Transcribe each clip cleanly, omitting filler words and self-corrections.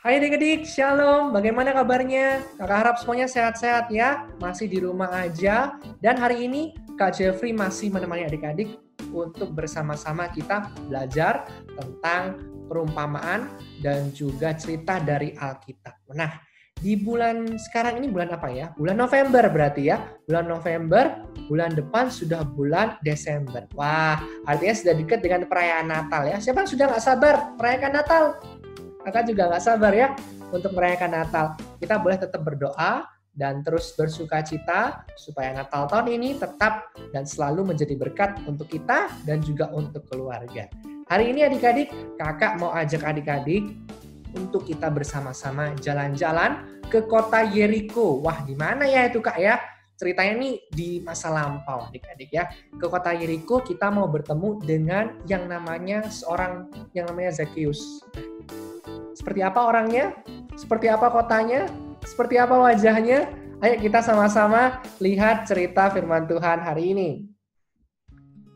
Hai adik-adik, Shalom. Bagaimana kabarnya? Kakak harap semuanya sehat-sehat ya. Masih di rumah aja. Dan hari ini Kak Jeffrey masih menemani adik-adik untuk bersama-sama kita belajar tentang perumpamaan dan juga cerita dari Alkitab. Nah, di bulan sekarang ini bulan apa ya? Bulan November berarti ya. Bulan November, bulan depan sudah bulan Desember. Wah, artinya sudah dekat dengan perayaan Natal ya. Siapa yang sudah nggak sabar merayakan Natal? Kakak juga nggak sabar ya untuk merayakan Natal. Kita boleh tetap berdoa dan terus bersuka cita supaya Natal tahun ini tetap dan selalu menjadi berkat untuk kita dan juga untuk keluarga. Hari ini adik-adik, kakak mau ajak adik-adik untuk kita bersama-sama jalan-jalan ke kota Yeriko. Wah, di mana ya itu Kak ya? Ceritanya nih di masa lampau adik-adik ya. Ke kota Yeriko kita mau bertemu dengan yang namanya Zakheus. Seperti apa orangnya? Seperti apa kotanya? Seperti apa wajahnya? Ayo kita sama-sama lihat cerita firman Tuhan hari ini.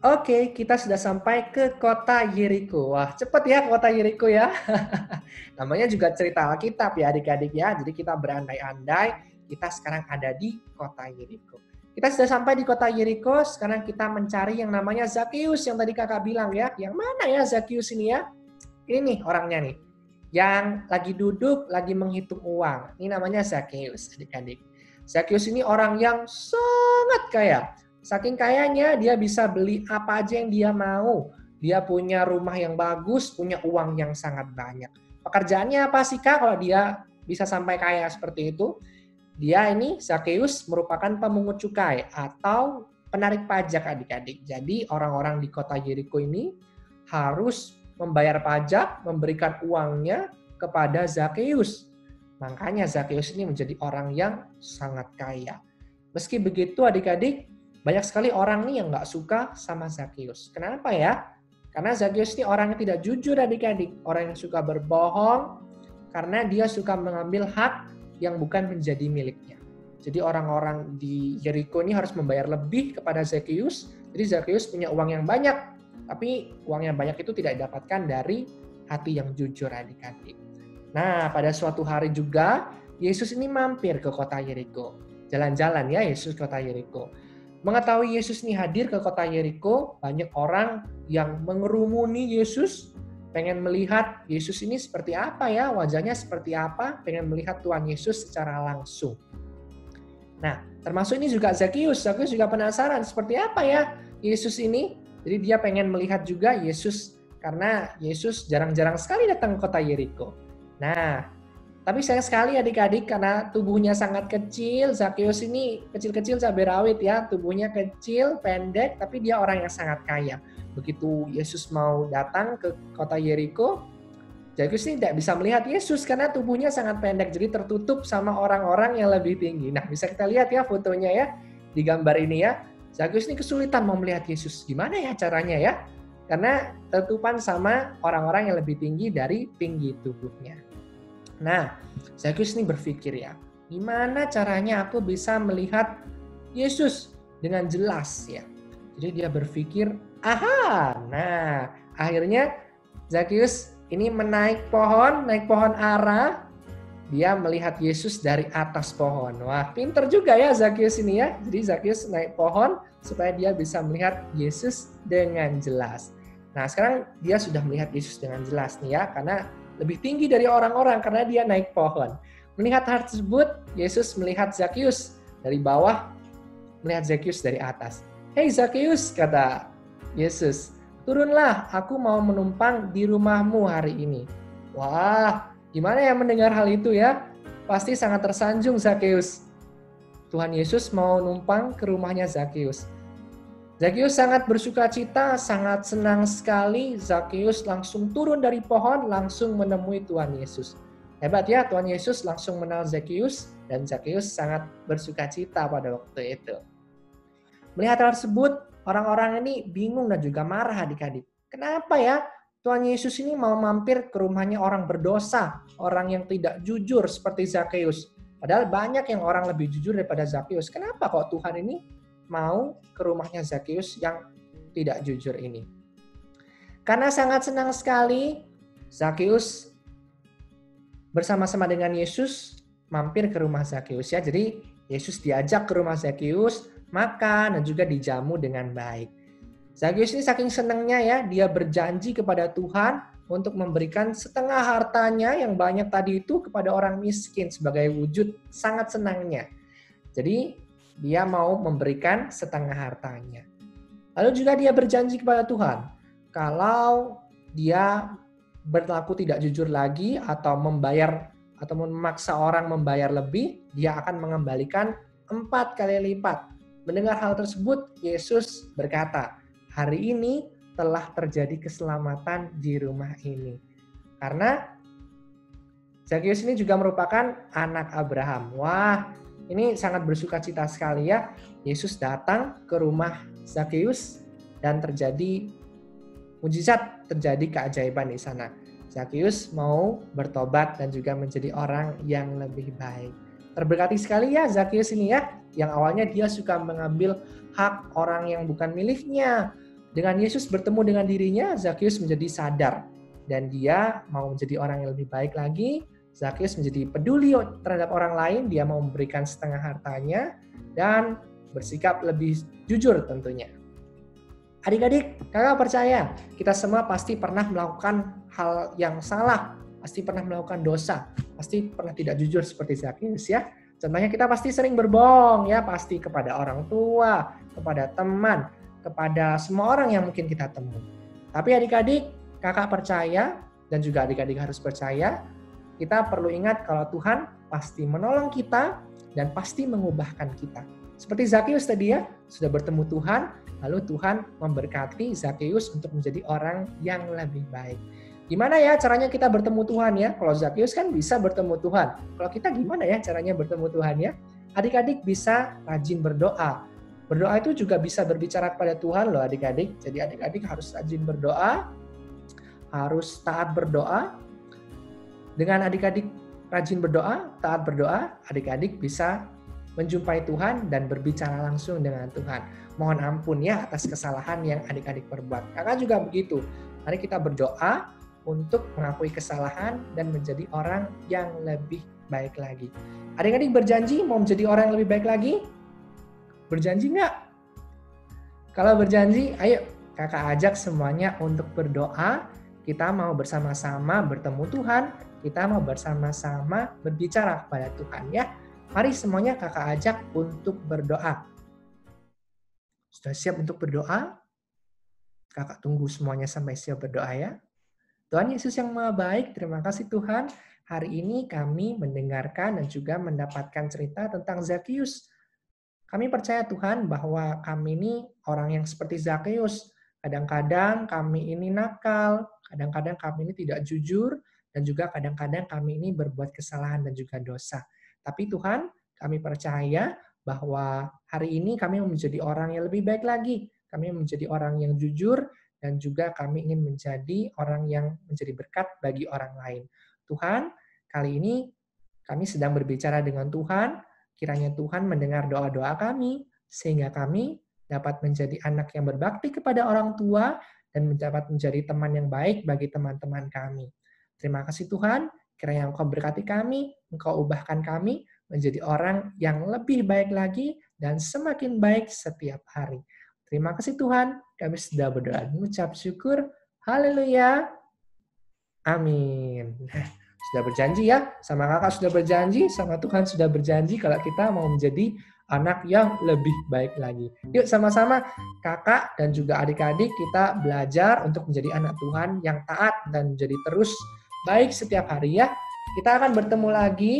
Oke, kita sudah sampai ke kota Yeriko. Wah, cepet ya kota Yeriko ya. Namanya juga cerita Alkitab ya adik-adik ya. Jadi kita berandai-andai, kita sekarang ada di kota Yeriko. Kita sudah sampai di kota Yeriko, sekarang kita mencari yang namanya Zakheus yang tadi kakak bilang ya. Yang mana ya Zakheus ini ya? Ini nih orangnya nih. Yang lagi duduk, lagi menghitung uang. Ini namanya Zakheus, adik-adik. Zakheus ini orang yang sangat kaya. Saking kayanya, dia bisa beli apa aja yang dia mau. Dia punya rumah yang bagus, punya uang yang sangat banyak. Pekerjaannya apa sih, Kak, kalau dia bisa sampai kaya seperti itu? Dia ini, Zakheus, merupakan pemungut cukai atau penarik pajak, adik-adik. Jadi, orang-orang di kota Yeriko ini harus membayar pajak, memberikan uangnya kepada Zakheus. Makanya Zakheus ini menjadi orang yang sangat kaya. Meski begitu adik-adik, banyak sekali orang nih yang nggak suka sama Zakheus. Kenapa ya? Karena Zakheus ini orang yang tidak jujur adik-adik. Orang yang suka berbohong karena dia suka mengambil hak yang bukan menjadi miliknya. Jadi orang-orang di Yeriko ini harus membayar lebih kepada Zakheus. Jadi Zakheus punya uang yang banyak. Tapi uang yang banyak itu tidak didapatkan dari hati yang jujur adik-adik. Nah, pada suatu hari juga, Yesus ini mampir ke kota Yeriko. Jalan-jalan ya Yesus ke kota Yeriko. Mengetahui Yesus ini hadir ke kota Yeriko, banyak orang yang mengerumuni Yesus, pengen melihat Yesus ini seperti apa ya, wajahnya seperti apa, pengen melihat Tuhan Yesus secara langsung. Nah, termasuk ini juga Zakheus. Zakheus juga penasaran seperti apa ya Yesus ini. Jadi dia pengen melihat juga Yesus karena Yesus jarang-jarang sekali datang ke kota Yeriko. Nah, tapi sayang sekali adik-adik karena tubuhnya sangat kecil. Zakheus ini kecil-kecil cabai rawit ya, tubuhnya kecil, pendek, tapi dia orang yang sangat kaya. Begitu Yesus mau datang ke kota Yeriko, Zakheus ini tidak bisa melihat Yesus karena tubuhnya sangat pendek, jadi tertutup sama orang-orang yang lebih tinggi. Nah, bisa kita lihat ya fotonya ya di gambar ini ya. Zakheus ini kesulitan mau melihat Yesus. Gimana ya caranya ya? Karena tertutupan sama orang-orang yang lebih tinggi dari tinggi tubuhnya. Nah, Zakheus ini berpikir ya, gimana caranya aku bisa melihat Yesus dengan jelas ya? Jadi dia berpikir, aha, nah akhirnya Zakheus ini naik pohon ara, dia melihat Yesus dari atas pohon. Wah, pinter juga ya Zakheus ini ya. Jadi Zakheus naik pohon supaya dia bisa melihat Yesus dengan jelas. Nah, sekarang dia sudah melihat Yesus dengan jelas nih ya, karena lebih tinggi dari orang-orang karena dia naik pohon. Melihat hal tersebut, Yesus melihat Zakheus dari bawah, melihat Zakheus dari atas. Hei Zakheus, kata Yesus, turunlah, aku mau menumpang di rumahmu hari ini. Wah, gimana ya mendengar hal itu ya? Pasti sangat tersanjung Zakheus. Tuhan Yesus mau numpang ke rumahnya Zakheus. Zakheus sangat bersuka cita, sangat senang sekali. Zakheus langsung turun dari pohon, langsung menemui Tuhan Yesus. Hebat ya, Tuhan Yesus langsung mengenal Zakheus, dan Zakheus sangat bersuka cita pada waktu itu. Melihat hal tersebut, orang-orang ini bingung dan juga marah adik-adik. Kenapa ya Tuhan Yesus ini mau mampir ke rumahnya orang berdosa, orang yang tidak jujur seperti Zakheus. Padahal banyak yang orang lebih jujur daripada Zakheus. Kenapa kok Tuhan ini mau ke rumahnya Zakheus yang tidak jujur ini? Karena sangat senang sekali, Zakheus bersama-sama dengan Yesus mampir ke rumah Zakheus ya. Jadi Yesus diajak ke rumah Zakheus, makan dan juga dijamu dengan baik. Zakheus ini saking senangnya ya, dia berjanji kepada Tuhan untuk memberikan setengah hartanya yang banyak tadi itu kepada orang miskin sebagai wujud sangat senangnya. Jadi dia mau memberikan setengah hartanya. Lalu juga dia berjanji kepada Tuhan, kalau dia berlaku tidak jujur lagi atau membayar atau memaksa orang membayar lebih, dia akan mengembalikan 4 kali lipat. Mendengar hal tersebut, Yesus berkata, hari ini telah terjadi keselamatan di rumah ini. Karena Zakheus ini juga merupakan anak Abraham. Wah, ini sangat bersukacita sekali ya. Yesus datang ke rumah Zakheus dan terjadi mujizat, terjadi keajaiban di sana. Zakheus mau bertobat dan juga menjadi orang yang lebih baik. Terberkati sekali ya Zakheus ini ya, yang awalnya dia suka mengambil hak orang yang bukan miliknya. Dengan Yesus bertemu dengan dirinya, Zakheus menjadi sadar dan dia mau menjadi orang yang lebih baik lagi. Zakheus menjadi peduli terhadap orang lain, dia mau memberikan setengah hartanya dan bersikap lebih jujur tentunya. Adik-adik, kakak percaya kita semua pasti pernah melakukan hal yang salah, pasti pernah melakukan dosa, pasti pernah tidak jujur seperti Zakheus ya. Contohnya kita pasti sering berbohong ya, pasti kepada orang tua, kepada teman, kepada semua orang yang mungkin kita temui. Tapi adik-adik, kakak percaya dan juga adik-adik harus percaya, kita perlu ingat kalau Tuhan pasti menolong kita dan pasti mengubahkan kita. Seperti Zakheus tadi ya, sudah bertemu Tuhan, lalu Tuhan memberkati Zakheus untuk menjadi orang yang lebih baik. Gimana ya caranya kita bertemu Tuhan ya? Kalau Zakheus kan bisa bertemu Tuhan. Kalau kita gimana ya caranya bertemu Tuhan ya? Adik-adik bisa rajin berdoa. Berdoa itu juga bisa berbicara kepada Tuhan loh adik-adik. Jadi adik-adik harus rajin berdoa, harus taat berdoa. Dengan adik-adik rajin berdoa, taat berdoa, adik-adik bisa menjumpai Tuhan dan berbicara langsung dengan Tuhan. Mohon ampun ya atas kesalahan yang adik-adik perbuat. Kakak juga begitu. Mari kita berdoa untuk mengakui kesalahan dan menjadi orang yang lebih baik lagi. Adik-adik berjanji mau menjadi orang yang lebih baik lagi? Berjanji nggak? Kalau berjanji, ayo kakak ajak semuanya untuk berdoa. Kita mau bersama-sama bertemu Tuhan. Kita mau bersama-sama berbicara kepada Tuhan ya. Mari semuanya kakak ajak untuk berdoa. Sudah siap untuk berdoa? Kakak tunggu semuanya sampai siap berdoa ya. Tuhan Yesus yang Maha Baik, terima kasih Tuhan. Hari ini kami mendengarkan dan juga mendapatkan cerita tentang Zakheus. Kami percaya Tuhan bahwa kami ini orang yang seperti Zakheus. Kadang-kadang kami ini nakal, kadang-kadang kami ini tidak jujur, dan juga kadang-kadang kami ini berbuat kesalahan dan juga dosa. Tapi Tuhan, kami percaya bahwa hari ini kami menjadi orang yang lebih baik lagi. Kami menjadi orang yang jujur dan juga kami ingin menjadi orang yang menjadi berkat bagi orang lain. Tuhan, kali ini kami sedang berbicara dengan Tuhan. Kiranya Tuhan mendengar doa-doa kami sehingga kami dapat menjadi anak yang berbakti kepada orang tua dan dapat menjadi teman yang baik bagi teman-teman kami. Terima kasih Tuhan. Kiranya Engkau berkati kami, Engkau ubahkan kami menjadi orang yang lebih baik lagi dan semakin baik setiap hari. Terima kasih Tuhan, kami sudah berdoa dan mengucap syukur. Haleluya. Amin. Sudah berjanji ya, sama kakak sudah berjanji, sama Tuhan sudah berjanji kalau kita mau menjadi anak yang lebih baik lagi. Yuk sama-sama kakak dan juga adik-adik kita belajar untuk menjadi anak Tuhan yang taat dan menjadi terus baik setiap hari ya. Kita akan bertemu lagi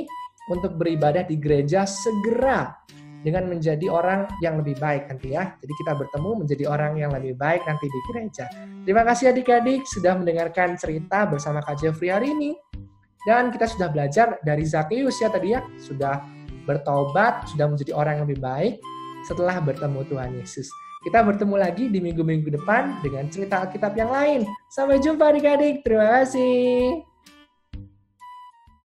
untuk beribadah di gereja segera dengan menjadi orang yang lebih baik nanti ya. Jadi kita bertemu menjadi orang yang lebih baik nanti di gereja. Terima kasih adik-adik sudah mendengarkan cerita bersama Kak Jeffrey hari ini. Dan kita sudah belajar dari Zakheus ya tadi ya. Sudah bertobat, sudah menjadi orang yang lebih baik setelah bertemu Tuhan Yesus. Kita bertemu lagi di minggu-minggu depan dengan cerita Alkitab yang lain. Sampai jumpa adik-adik. Terima kasih.